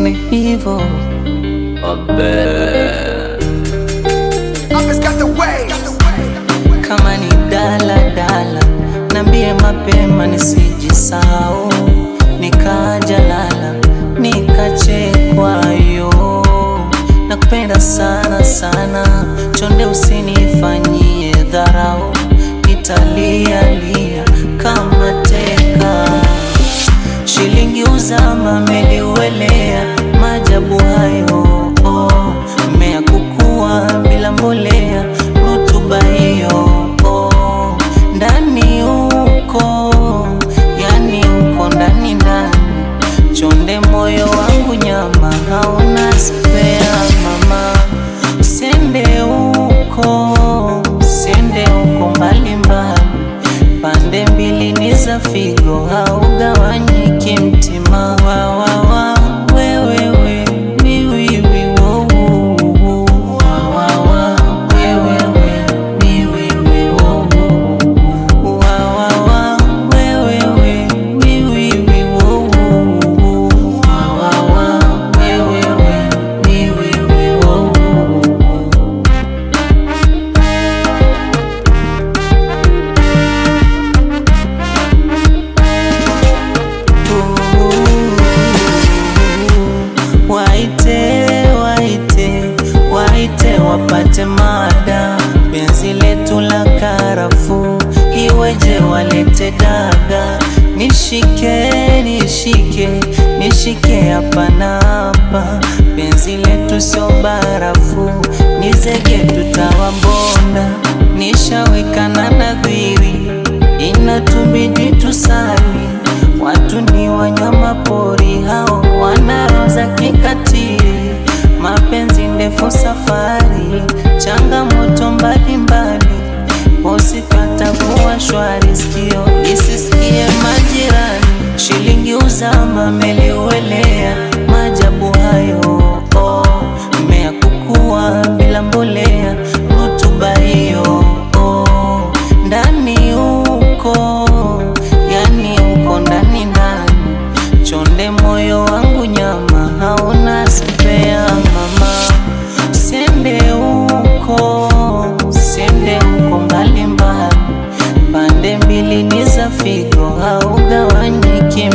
ni hivyo. Kama ni daladala, nambie mapema nisijisahau, nikaja lala nikachekwa yo. Nakupenda sana sana, chonde usinifanyie dharau, nitalia lia kama teka. Shilingi uzama meli uelea, maajabu hayo mmea kukua bila mbolea, rutuba hiyo ndani uko, yani uko ndani ndani. Chonde moyo wangu nyama, hauna spea mama. Usiende uko, usiende uko mbali mbali, pande mbili ni za figo, haugawanyiki mtima. Wawawa wewewe miwiwi wowo, wawawa wewewe miwiwi wowo, wawawa wewewe miwiwi wowo, wawawa wewewe miwiwi wowo. Waite, waite, waite wapate mada, penzi letu la karafuu, iweje walete daga. Nishike, nishike, nishike hapa na hapa, penzi letu sio barafu, nizege tutawabonda. Nishaweka na nadhiri, inatubidi tusali, watu ni wanyama pori, hao wana roho za kikatili. Mapenzi ndefu safari, changamoto mbalimbali, usikata kuwa shwari, sikio isisikie majirani. Shilingi uzama meli uelea, maajabu hayo mmea kukua bila mbolea, rutuba hiyo ndani uko, yani uko ndani ndani. Chonde moyo wangu nyama, hauna spea mama. Usiende uko, usiende uko mbali mbali, pande mbili ni za figo, haugawanyiki.